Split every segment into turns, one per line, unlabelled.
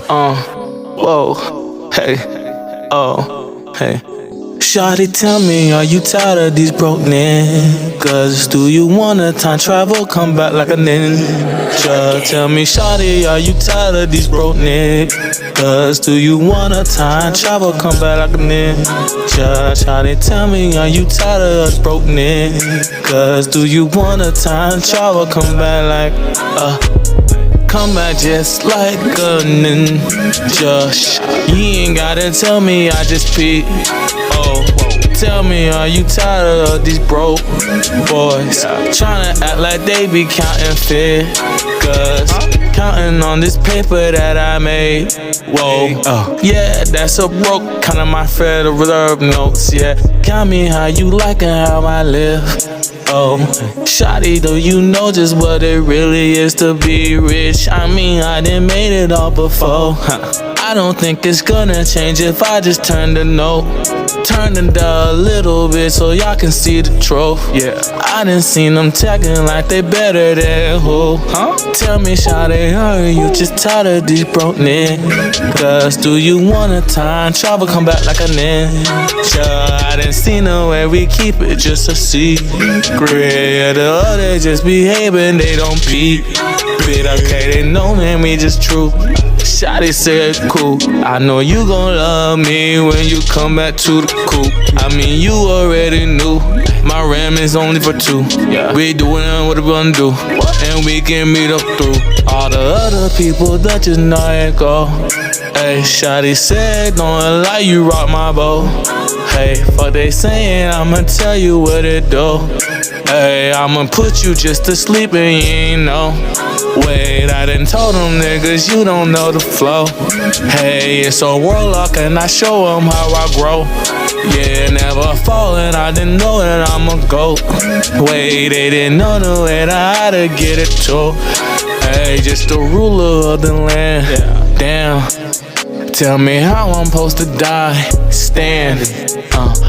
Whoa, hey, oh, hey. Shawty, tell me, are you tired of these broke niggas? Do you wanna time travel, come back like a ninja? Tell me, shawty, are you tired of these broke niggas? Do you wanna time travel, come back like a ninja? Shawty, tell me, are you tired of us broke niggas? Do you wanna time travel, come back like come back just like a ninja. You ain't gotta tell me, I just peep. Oh, tell me, are you tired of these broke boys? Tryna act like they be counting figures, counting on this paper that I made. Whoa, yeah, that's a broke kind of my Federal Reserve notes. Yeah, count me how you like and how I live. Oh, shawty, do you know just what it really is to be rich? I mean, I done made it all before. I don't think it's gonna change if I just turn the note, turn it down a little bit so y'all can see the truth. Yeah, I done seen them tagging like they better than who? Tell me, shawty, are you just tired of these broke niggas? Do you wanna time travel, come back like a ninja? I done seen the way we keep it just a secret. Yeah, the others just behaving, they don't peep. Okay, they know, man, we just true. Shawty said cool, I know you gon' love me when you come back to the coop. I mean, you already knew my RAM is only for two. We doing what we gonna do, and we can meet up through all the other people that just know it go. Hey, shawty said, don't lie, you rock my boat. Hey, fuck they saying, I'ma tell you what it do. Hey, I'ma put you just to sleep and you ain't know. Wait, I done told them niggas you don't know the flow. Hey, it's a warlock and I show them how I grow. Yeah, never falling, I didn't know that I'm a goat. Wait, they didn't know the way that I had to get it too. Hey, just the ruler of the land. Damn, tell me how I'm supposed to die. Stand.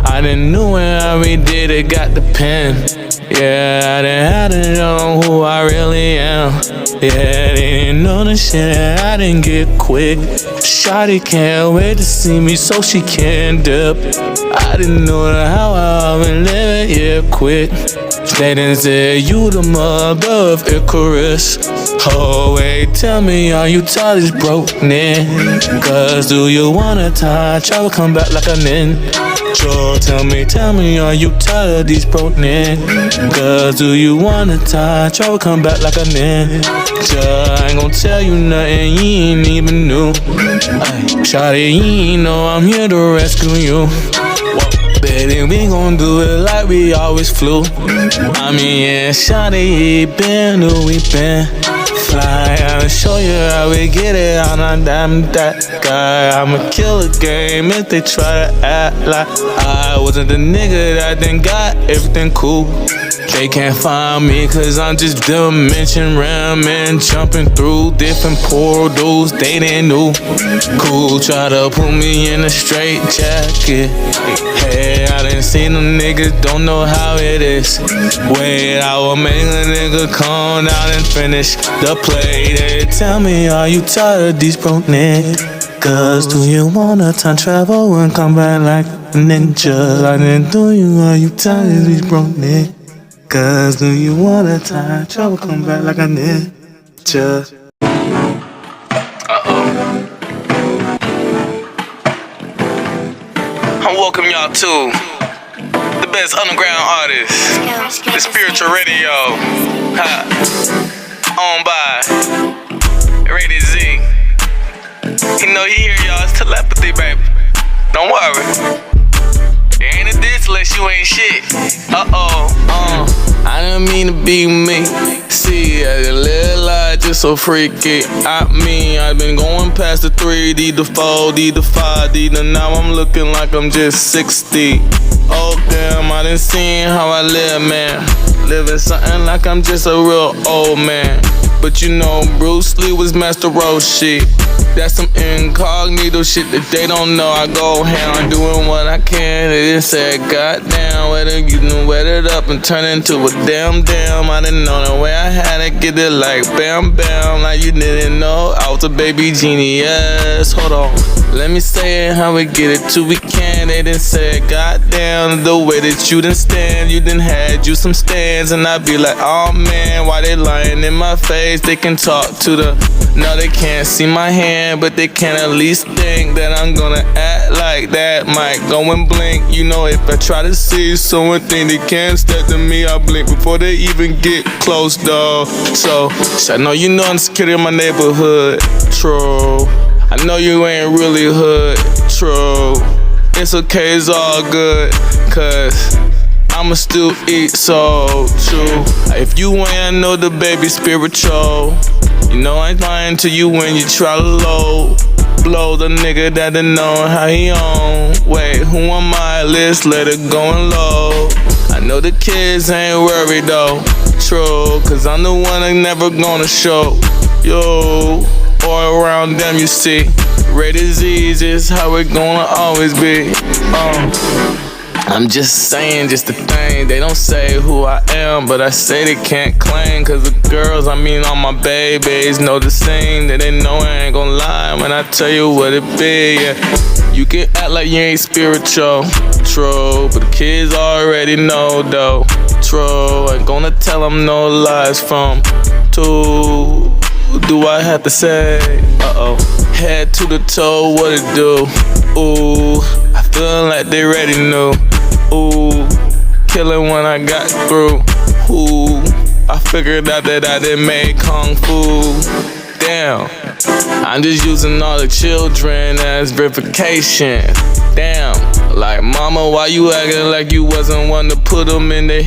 I didn't know when I redid it, got the pen. Yeah, I didn't have to know who I really am. Yeah, they didn't know the shit that I didn't get quick. Shawty can't wait to see me so she can dip. I didn't know how I've been living, yeah, quick. They didn't say you the mother of Icarus. Oh wait, tell me, are you tired of this broke niggas? Do you wanna time travel, come back like a ninja? Tell me, are you tired of these broke niggas? Do you wanna time travel, come back like a ninja? I ain't gon' tell you nothing you ain't even knew. Shawty, you ain't know I'm here to rescue you. Baby, we gon' do it like we always flew. I mean, yeah, shawty, been who we been. Fly, I'll show you how we get it. I'm that guy. I'ma kill a game if they try to act like I wasn't the nigga that then got everything cool. They can't find me cause I'm just dimension ramming, jumping through different portals they didn't know. Cool, try to put me in a straight jacket. Hey, I done seen them niggas, don't know how it is. Wait, I will make a nigga come down and finish the play. They tell me, are you tired of these broke niggas? Do you wanna time travel and come back like a ninja? I didn't do you, are you tired of these broke niggas? Do you wanna time travel, come back like a ninja? I welcome y'all to the best underground artist, the Spiritual Radio, owned by Rated Z. You know he hear y'all, it's telepathy, baby. Don't worry. There ain't a diss unless you ain't shit. I didn't mean to be me. See, I did a little lie just so freaky. I mean, I've been going past the 3D, the 4D, the 5D. Then now I'm looking like I'm just 60. Oh damn, I done seen how I live, man. Living something like I'm just a real old man. But you know, Bruce Lee was Master Roshi. That's some incognito shit that they don't know. I go ham, doing what I can. They just said, goddamn, whether you done wet it up and turn into a damn. I didn't know the way I had to get it like bam, bam. Like you didn't know I out to baby genius. Hold on, let me say it how we get it till we can. They done said, goddamn, the way that you done stand, you done had you some stands. And I be like, oh man, why they lying in my face? They can talk to the, no they can't see my hand, but they can at least think that I'm gonna act like that. Might go and blink, you know, if I try to see someone think they can't step to me, I blink before they even get close, dawg. So, I know you know I'm security in my neighborhood, true. I know you ain't really hood, true. It's okay, it's all good, cause I'ma still eat, so true. If you ain't know the baby spiritual, you know I ain't lying to you when you try to low blow the nigga that done know how he on. Wait, who am I? Let's let it go and low. I know the kids ain't worried though, true, cause I'm the one that never gonna show, yo, or around them you see. Rated Z is how it gonna always be. I'm just saying just the thing. They don't say who I am, but I say they can't claim. Cause the girls, I mean all my babies, know the same. That they know I ain't gon' lie when I tell you what it be, yeah. You can act like you ain't spiritual, true, but the kids already know though, true. Ain't gonna tell them no lies from two. Do I have to say, head to the toe, what it do? Ooh, I feel like they already knew. Ooh, killing when I got through. Ooh, I figured out that I didn't make Kung Fu. Damn, I'm just using all the children as verification. Damn, like mama, why you acting like you wasn't one to put them in their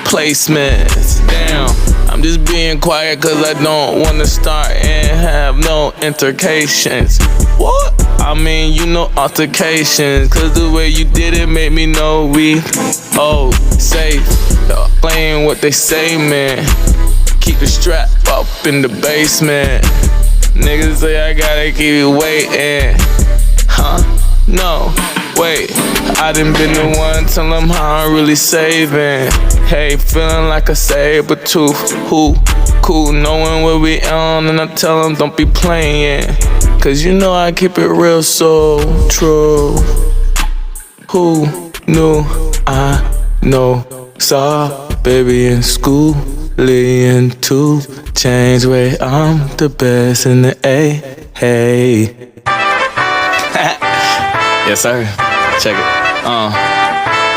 placements? Damn, I'm just being quiet cause I don't wanna start and have no altercations. What? I mean, you know altercations, cause the way you did it made me know we safe. Playing what they say, man. Keep the strap up in the basement. Niggas say I gotta keep it waiting. Huh? No, wait, I done been the one tell them how I'm really saving. Hey, feeling like a saber tooth. Who? Cool, knowing what we on, and I tell them don't be playing. Cause you know I keep it real, so true. Who knew? I know. Saw baby in school, Lean 2 Chainz way. I'm the best in the A. Hey. Yes, sir. Check it.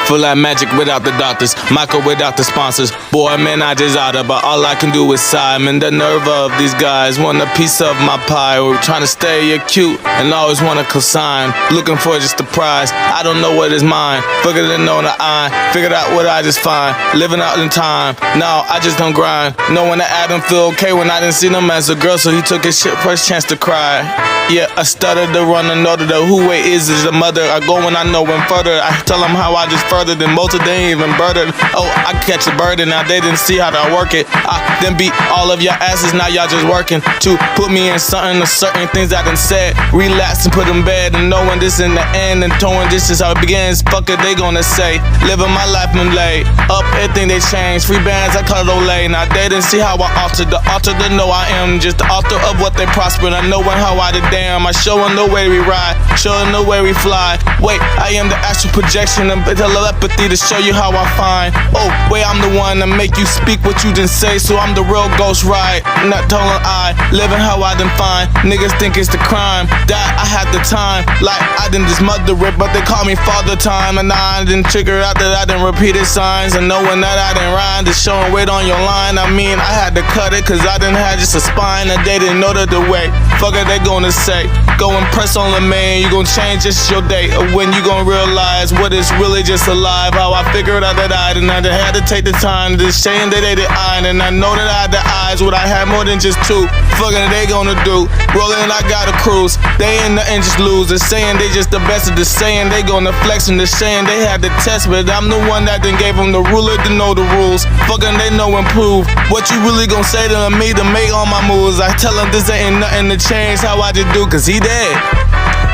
Full like magic without the doctors, Michael without the sponsors. Boy, man, I just out of, but all I can do is sigh. Man, the nerve of these guys want a piece of my pie. We're trying to stay acute and always want to consign. Looking for just the prize. I don't know what is mine. Figured it on the eye. Figured out what I just find. Living out in time. No, I just don't grind. Knowing that I didn't feel okay when I didn't see him as a girl, so he took his shit first chance to cry. Yeah, I stuttered to run and know that the who way is a mother. I go when I know when further. I tell them how I just further than most of them ain't even birded. Oh, I catch a bird and now they didn't see how to work it. I then beat all of your asses, now y'all just working to put me in something, the certain things I done said. Relax and put in bed and knowing this in the end and towing this is how it begins. Fuck it, they gonna say. Living my life and lay up, everything they changed. Free bands, I call it Olay. Now they didn't see how I altered the altar to know I am just the author of what they prospered. I knowing how I did damn. I showing the way we ride, showing the way we fly. Wait, I am the astral projection and telepathy to show you how I find. Oh, wait, I'm the one to make you speak what you didn't say, so I'm the real ghost ride. Not telling I, living how I done find. Niggas think it's the crime that I had the time. Like I didn't just mother it, but they call me father time. And I didn't figure out that I didn't repeat the signs. And knowing that I didn't rhyme, just showing weight on your line. I mean, I had to cut it, cause I didn't have just a spine. And they didn't know that the way. Fuck it, they gonna say. Go and press on the man, you gon' change just your day. Or when you gon' realize what is really just alive. How I figured out that I didn't have to, had to take the time to shame that they did iron. And I know that I had the eyes, what I had more than just two. Fucking they gonna do. Rolling, I gotta cruise. They ain't nothing, just lose. They're saying they just the best of the saying. They gonna flex and they're saying they had the test. But I'm the one that then gave them the ruler to know the rules. Fucking they know and prove. What you really gonna say to me to make all my moves? I tell them this ain't nothing to change how I just do, cause he dead.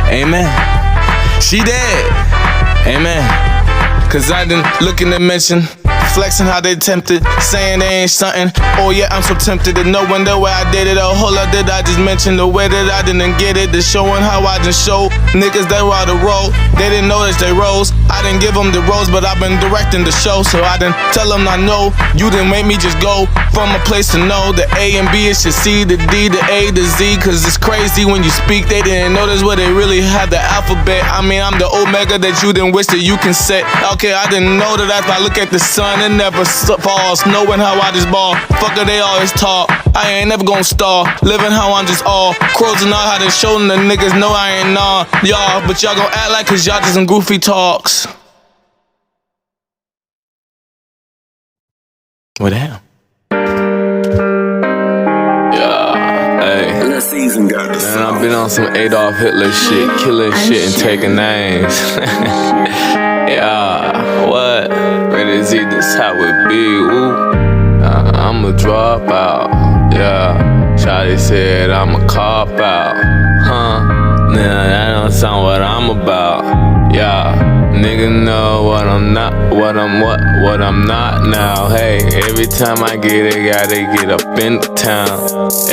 Amen. She dead. Amen. Cause I done looking to mention flexing how they tempted, saying they ain't stuntin'. Oh yeah, I'm so tempted to know when the way I did it. Oh, hold up, did I just mention the way that I didn't get it? The showing how I just show niggas that were the road. They didn't notice they rose. I didn't give them the rose, but I've been directing the show, so I didn't tell them I know. You didn't make me just go from a place to know. The A and B is your C, the D, the A, the Z. Cause it's crazy when you speak, they didn't notice where they really had the alphabet. I mean, I'm the omega that you didn't wish that you can set. Okay, I didn't know that if I look at the sun, it never falls. Knowing how I just ball, fucker, they always talk. I ain't never gonna stall, living how I'm just all crows and all how they showing the niggas know I ain't on y'all, but y'all gon' act like cause y'all just some goofy talks. Well, damn. Yeah, hey. Man, I've been on some Adolf Hitler shit, killing shit and taking names. Yeah, what? Ready to see this how it be, ooh. I'm a dropout, yeah. Shawty said I'm a cop out, huh? Nah, that don't sound what I'm about, yeah. Nigga know what I'm not, what I'm not now. Hey, every time I get it, gotta get up in the town.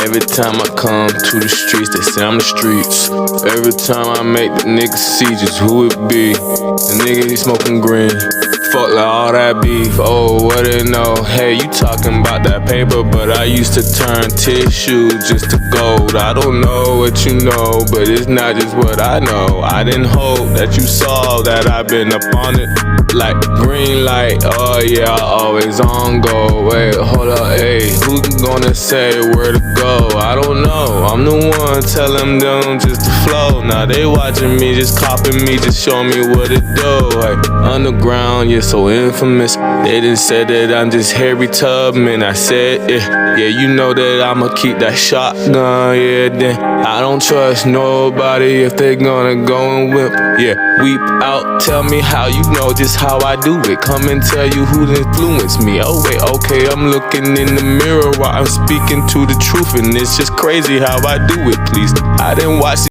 Every time I come to the streets, they say I'm the streets. Every time I make the niggas see just who it be. The nigga he smoking green. Fuck like all that beef, oh, what it know? Hey, you talking about that paper, but I used to turn tissue just to gold. I don't know what you know, but it's not just what I know. I didn't hope that you saw that I've been up on it. Like green light, oh yeah, always on go. Wait, hold up, hey, who gonna say where to go? I don't know, I'm the one telling them just to flow. Now they watching me, just copying me, just showing me what it do. Like underground, yeah, so infamous. They didn't say that I'm just Harry Tubman. I said, yeah, you know that I'ma keep that shotgun, yeah, then I don't trust nobody if they gonna go and whip. Yeah, weep out, tell me how you know just how I do it. Come and tell you who influenced me. Oh wait, okay, I'm looking in the mirror while I'm speaking to the truth, and it's just crazy how I do it, please. I didn't watch